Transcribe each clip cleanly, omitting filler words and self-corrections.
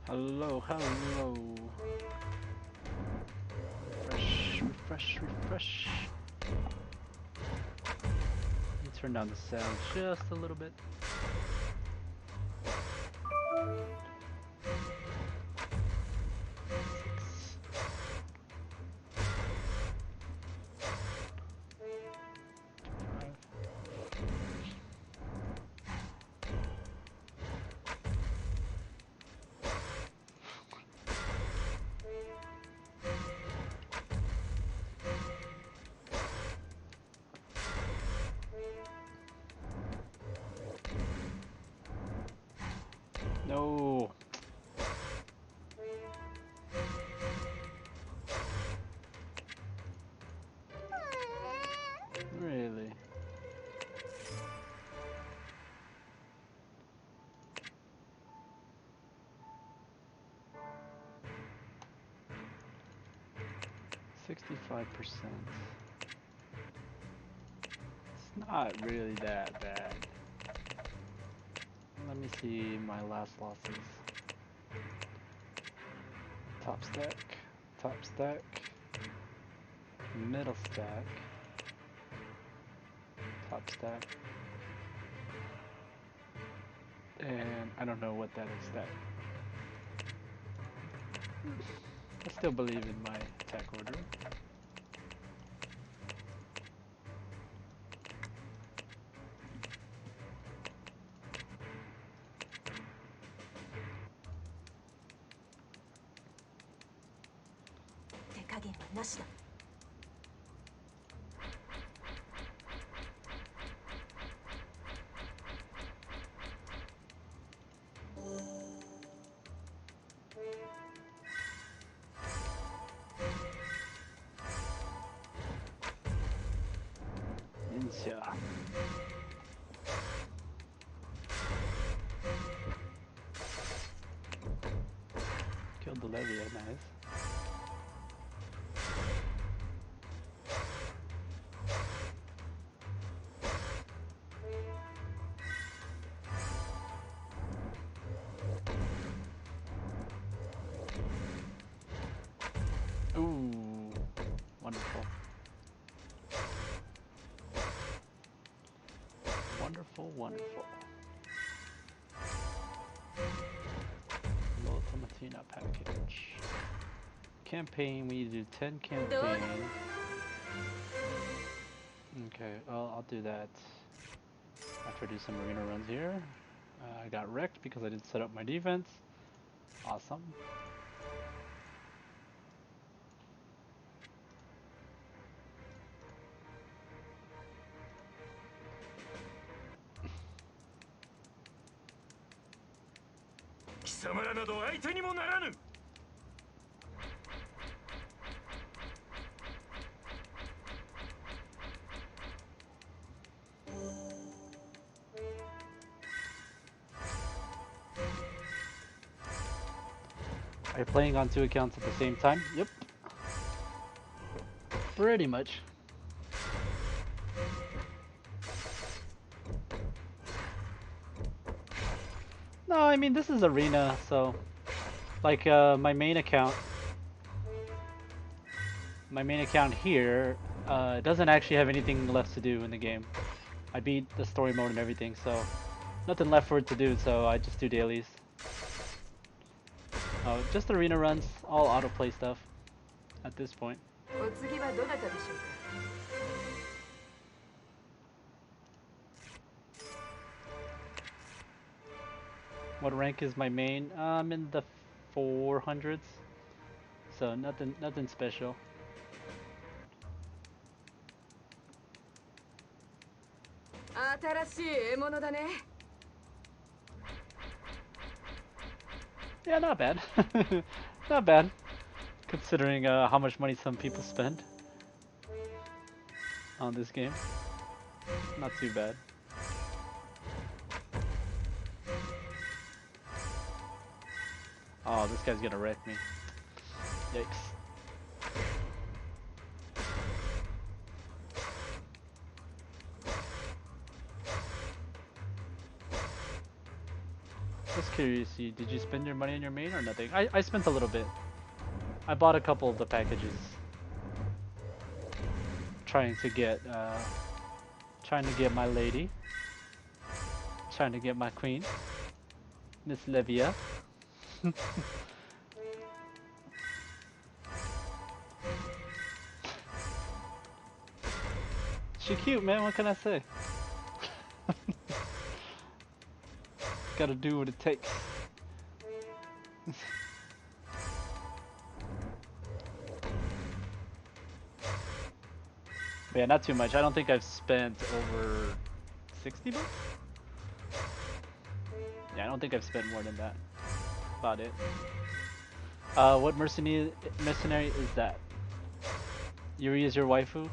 Hello, hello. Refresh, refresh, refresh. Let me turn down the sound just a little bit. No. Really? $65%. It's not really that bad. Let me see my last losses. Top stack, middle stack, top stack, and I don't know what that is stack. I still believe in my attack order. Ninja. Killed the Levia, nice. Ooh, wonderful. Wonderful, wonderful. Lotomatina package. Campaign, we need to do 10 campaign. Okay, well, I'll do that after I do some arena runs here. I got wrecked because I didn't set up my defense. Awesome. Are you playing on 2 accounts at the same time? Yep. Pretty much. No, I mean, this is arena, so like my main account here doesn't actually have anything left to do in the game. I beat the story mode and everything, so nothing left for it to do, so I just do dailies. Just arena runs, all autoplay stuff at this point. What rank is my main? I'm in the 400s, so nothing special. Yeah, not bad. Not bad, considering how much money some people spend on this game. Not too bad. Oh, this guy's gonna wreck me. Yikes. Just curious, did you spend your money on your main or nothing? I spent a little bit. I bought a couple of the packages. Trying to get my lady. Trying to get my queen. Miss Levia. She cute, man, what can I say? Gotta do what it takes. But yeah, not too much. I don't think I've spent over 60 bucks? Yeah, I don't think I've spent more than that. About it. What mercenary is that? Yuri is your waifu?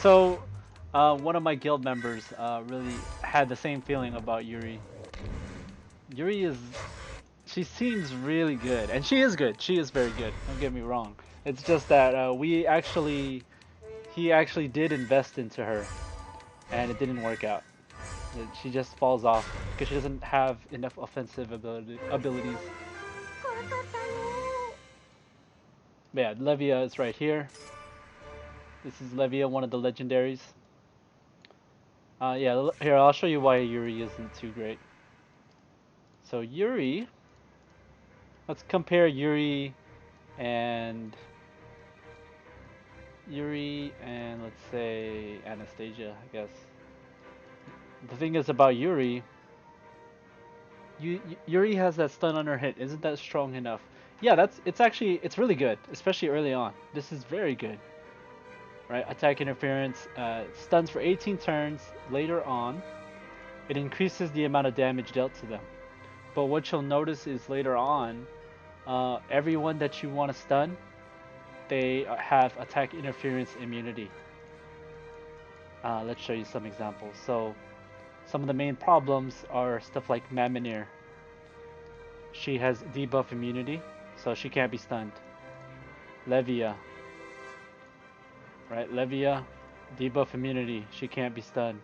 So, one of my guild members really had the same feeling about Yuri. Yuri is... She seems really good, and she is good. She is very good, don't get me wrong. It's just that he actually did invest into her, and it didn't work out. She just falls off because she doesn't have enough offensive abilities. But yeah, Levia is right here. This is Levia, one of the legendaries. Yeah, here, I'll show you why Yuri isn't too great. So Yuri, let's compare Yuri and let's say Anastasia, I guess. The thing is about Yuri, Yuri has that stun on her hit. Isn't that strong enough? Yeah, it's really good, especially early on. This is very good. Right, attack interference, stuns for 18 turns. Later on, it increases the amount of damage dealt to them. But what you'll notice is later on, everyone that you want to stun, they have attack interference immunity. Let's show you some examples. So, some of the main problems are stuff like Mammonier. She has debuff immunity, so she can't be stunned. Levia. Right, Levia, debuff immunity, she can't be stunned.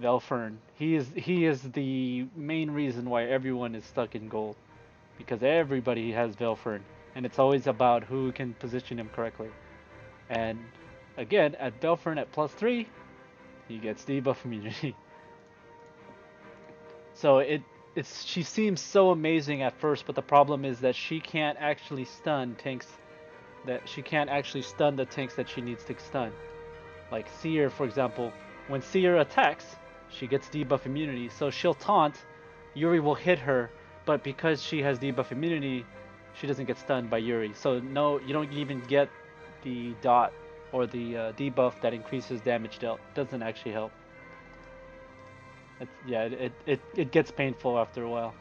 Velfern, he is the main reason why everyone is stuck in gold, because everybody has Velfern, and it's always about who can position him correctly. And again, at Velfern at +3, he gets debuff immunity. So she seems so amazing at first, but the problem is that she can't actually stun tanks. She can't actually stun the tanks that she needs to stun. Like Seer, for example, when Seer attacks, she gets debuff immunity, so she'll taunt, Yuri will hit her, but because she has debuff immunity, she doesn't get stunned by Yuri. So no, you don't even get the dot or the debuff that increases damage dealt. Doesn't actually help. It gets painful after a while.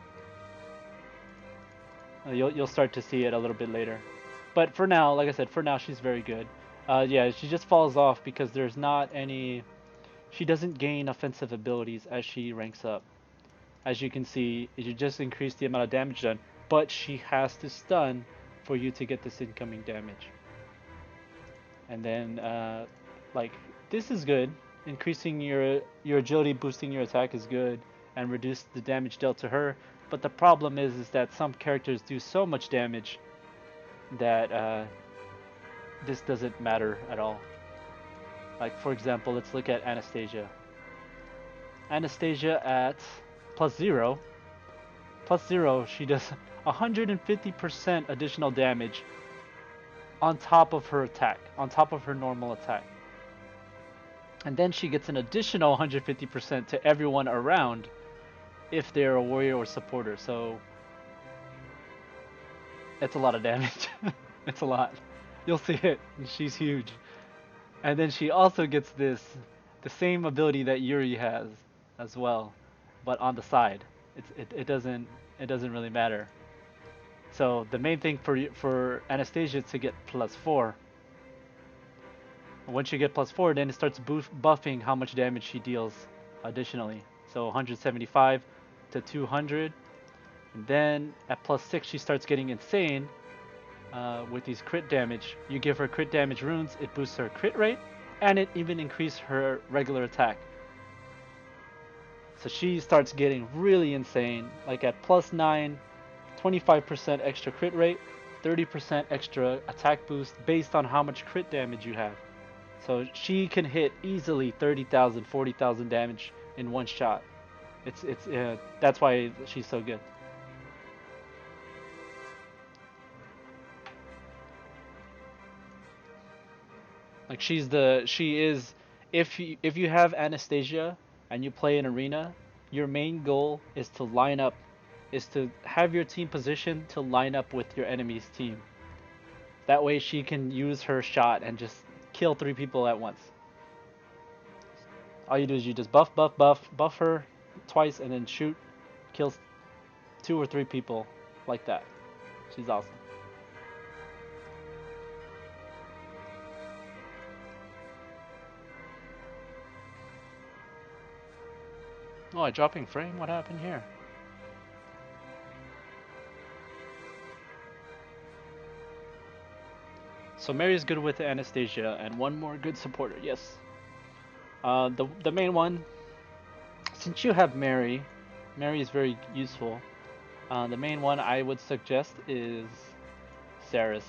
You'll start to see it a little bit later. But for now, like I said, for now she's very good. Yeah, she just falls off because there's not any... She doesn't gain offensive abilities as she ranks up. As you can see, you just increase the amount of damage done, but she has to stun for you to get this incoming damage. And then, like, this is good. Increasing your agility, boosting your attack is good, and reduce the damage dealt to her. But the problem is that some characters do so much damage that this doesn't matter at all. Like, for example, let's look at Anastasia. Anastasia at +0. +0, she does 150% additional damage on top of her attack, on top of her normal attack. And then she gets an additional 150% to everyone around if they're a warrior or supporter. So it's a lot of damage. It's a lot. You'll see it. She's huge. And then she also gets the same ability that Yuri has as well, but on the side. It doesn't really matter. So the main thing for Anastasia is to get +4. Once you get +4, then it starts buffing how much damage she deals additionally. So 175 to 200, and then at +6 she starts getting insane. With these crit damage, you give her crit damage runes, it boosts her crit rate, and it even increases her regular attack. So she starts getting really insane, like at plus 9, 25% extra crit rate, 30% extra attack boost based on how much crit damage you have. So she can hit easily 30,000, 40,000 damage in one shot. It's that's why she's so good. Like she is if you have Anastasia and you play an arena, your main goal is to line up is to have your team positioned to line up with your enemy's team. That way she can use her shot and just kill 3 people at once. All you do is you just buff her twice and then shoot, kills 2 or 3 people like that. She's awesome. Oh, I dropping frame? What happened here? So Mary's good with Anastasia and one more good supporter. Yes. The main one, since you have Mary, Mary is very useful. The main one I would suggest is Saris.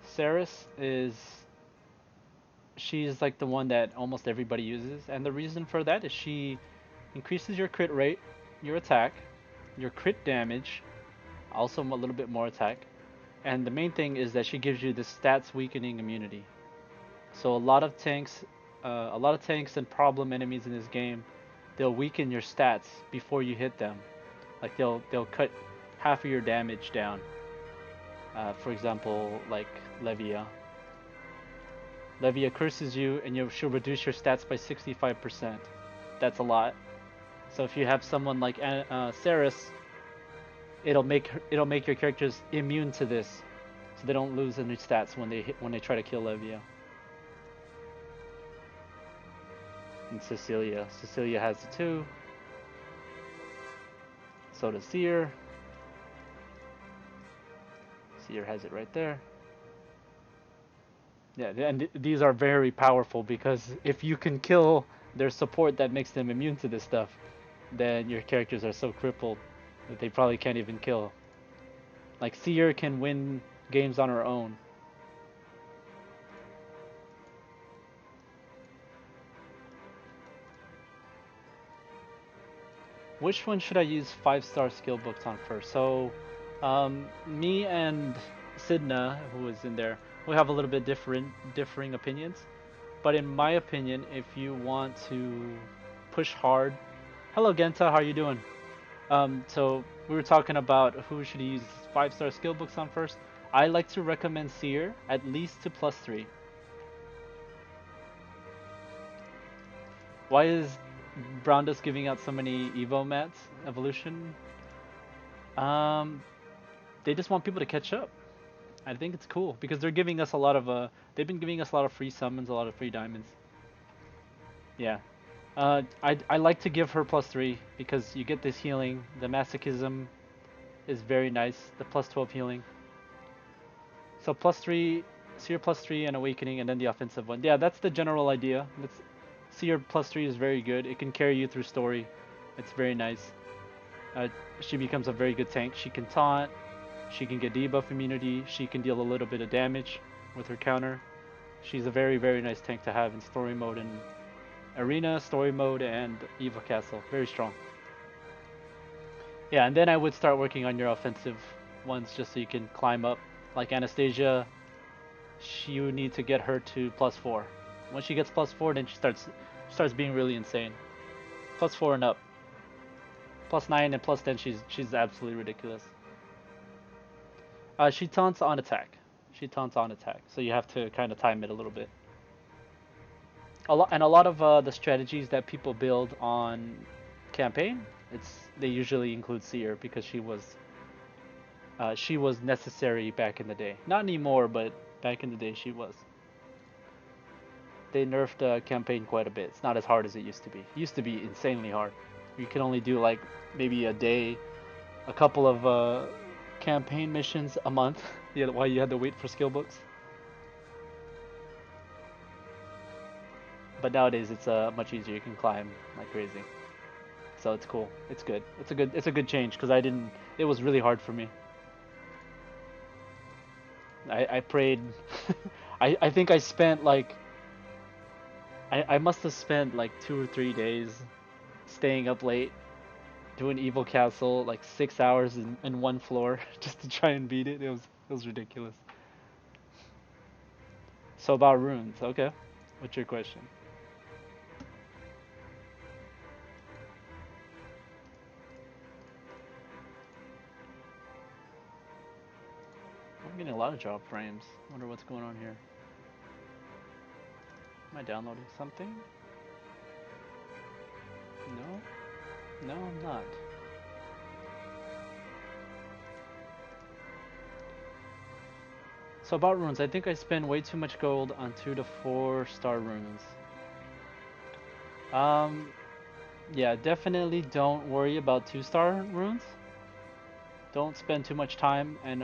Saris is she's like the one that almost everybody uses, and the reason for that is she increases your crit rate, your attack, your crit damage, also a little bit more attack, and the main thing is that she gives you the stats weakening immunity. So a lot of tanks and problem enemies in this game, they'll weaken your stats before you hit them. Like they'll cut half of your damage down. For example, like Levia. Levia curses you and she'll reduce your stats by 65%. That's a lot. So if you have someone like Saris, it'll make your characters immune to this, so they don't lose any stats when they try to kill Levia. And Cecilia. Cecilia has it too. So does Seer. Seer has it right there. Yeah, and these are very powerful because if you can kill their support that makes them immune to this stuff, then your characters are so crippled that they probably can't even kill. Like Seer can win games on her own. Which one should I use 5-star skill books on first? So, me and Sidna, who is in there, we have a little bit differing opinions. But in my opinion, if you want to push hard, hello Genta, how are you doing? So we were talking about who should use 5-star skill books on first. I like to recommend Seer at least to +3. Why is Brown giving out so many Evo mats evolution? Um, they just want people to catch up. I think it's cool because they're giving us a lot of they've been giving us a lot of free summons, a lot of free diamonds. Yeah. I like to give her +3 because you get this healing. The masochism is very nice. The +12 healing. So +3, Seer +3 and Awakening, and then the offensive one. Yeah, that's the general idea. Seer +3 is very good. It can carry you through story. It's very nice. Uh, she becomes a very good tank. She can taunt. She can get debuff immunity. She can deal a little bit of damage with her counter. She's a very, very nice tank to have in story mode and arena, story mode, and Eva Castle. Very strong. Yeah, and then I would start working on your offensive ones just so you can climb up. Like Anastasia, you need to get her to +4. Once she gets +4, then she starts being really insane. +4 and up. +9 and +10, she's absolutely ridiculous. She taunts on attack. She taunts on attack, so you have to kind of time it a little bit. A lot of the strategies that people build on campaign, they usually include Seer because she was necessary back in the day. Not anymore, but back in the day she was. They nerfed campaign quite a bit. It's not as hard as it used to be. It used to be insanely hard. You could only do like maybe a day, a couple of campaign missions a month. Yeah, while you had to wait for skill books. but nowadays it's much easier. You can climb like crazy, so it's cool. It's good. It's a good change because I didn't. It was really hard for me. I prayed. I think I spent like I must have spent like 2 or 3 days staying up late doing Evil Castle like 6 hours in one floor just to try and beat it. It was ridiculous. So about runes, okay. What's your question? I'm getting a lot of job frames. Wonder what's going on here. Am I downloading something? No? No, I'm not. So about runes, I think I spend way too much gold on 2 to 4 star runes. Um, yeah, definitely don't worry about 2 star runes. Don't spend too much time and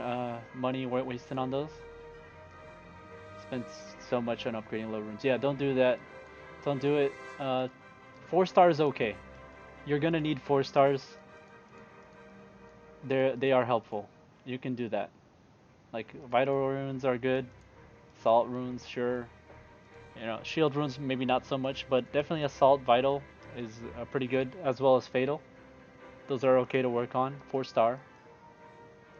money wasting on those. Spend so much on upgrading low runes. Yeah, don't do that. Don't do it. 4 stars okay. You're gonna need 4 stars. They are helpful. You can do that. Like vital runes are good. Salt runes, sure. Shield runes maybe not so much, but definitely assault vital is pretty good, as well as fatal. Those are okay to work on. 4 star.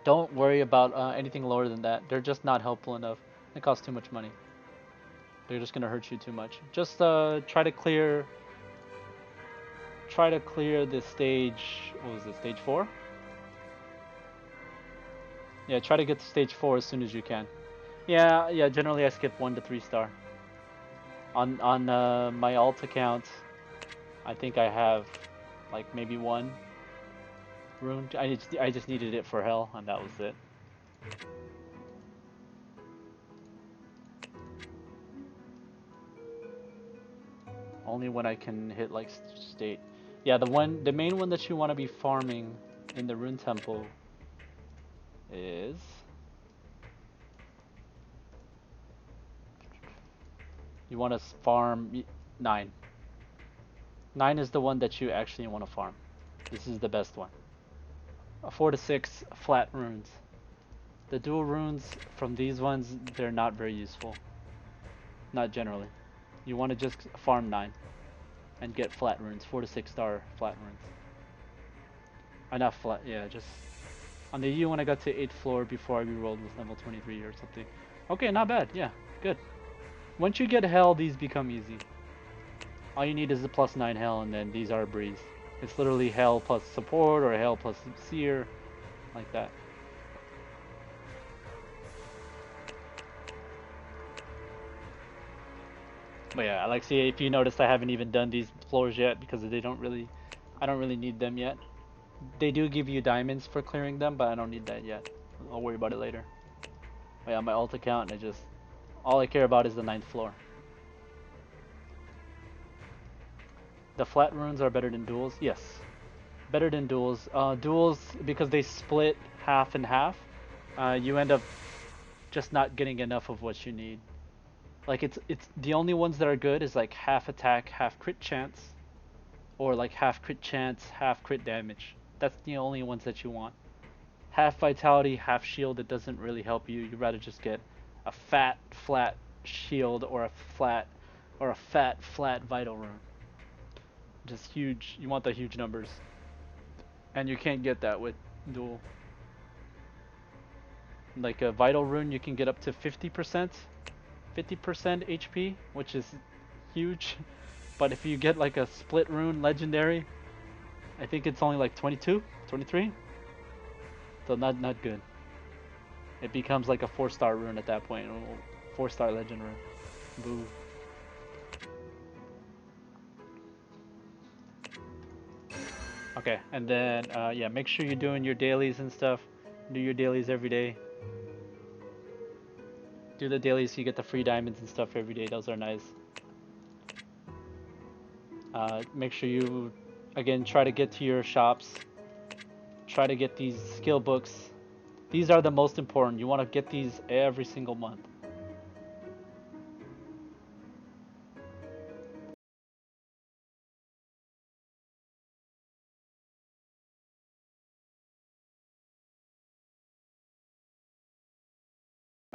Don't worry about anything lower than that. They're just not helpful enough. They cost too much money. They're just gonna hurt you too much. Just try to clear the stage. What was it? Stage 4? Yeah, try to get to stage 4 as soon as you can. Yeah, yeah. Generally, I skip 1 to 3 star. On my alt account, I think I have like maybe one rune. I just needed it for hell, and that was it. Only when I can hit like state. Yeah, the main one that you want to be farming in the rune temple is you want to farm 9. 9 is the one that you actually want to farm. This is the best one. 4 to 6 flat runes. The dual runes from these ones, they're not very useful. Not generally. You want to just farm 9 and get flat runes, 4 to 6 star flat runes. Not flat, yeah, just on the U when I got to 8th floor before I rerolled with level 23 or something. Okay, not bad, yeah, good. Once you get hell, these become easy. All you need is a +9 hell, and then these are a breeze. It's literally hell plus support or hell plus seer, like that. But yeah, Alexia, if you noticed, I haven't even done these floors yet because I don't really need them yet. They do give you diamonds for clearing them, but I don't need that yet. I'll worry about it later. But yeah, my alt account, all I care about is the 9th floor. The flat runes are better than duels? Yes. Better than duels. Duels, because they split half and half, you end up just not getting enough of what you need. Like it's the only ones that are good is like half attack, half crit chance, or like half crit chance, half crit damage. That's the only ones that you want. Half vitality, half shield, it doesn't really help you. You'd rather just get a fat, flat shield or a fat, flat vital rune. Just huge. You want the huge numbers. And you can't get that with dual. Like a vital rune, you can get up to 50%, 50% HP, which is huge. But if you get like a split rune legendary, I think it's only like 22, 23. So not good. It becomes like a 4 star rune at that point. 4 star legend rune. Boo. Okay, and then yeah, make sure you're doing your dailies and stuff. Do your dailies every day. Do the dailies so you get the free diamonds and stuff every day. Those are nice. Make sure you, again, try to get to your shops. Try to get these skill books. These are the most important. You want to get these every single month.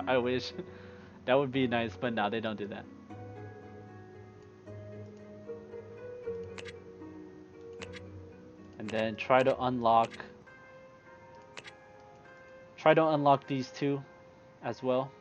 I wish. That would be nice, but nah, they don't do that. And then try to unlock these two as well.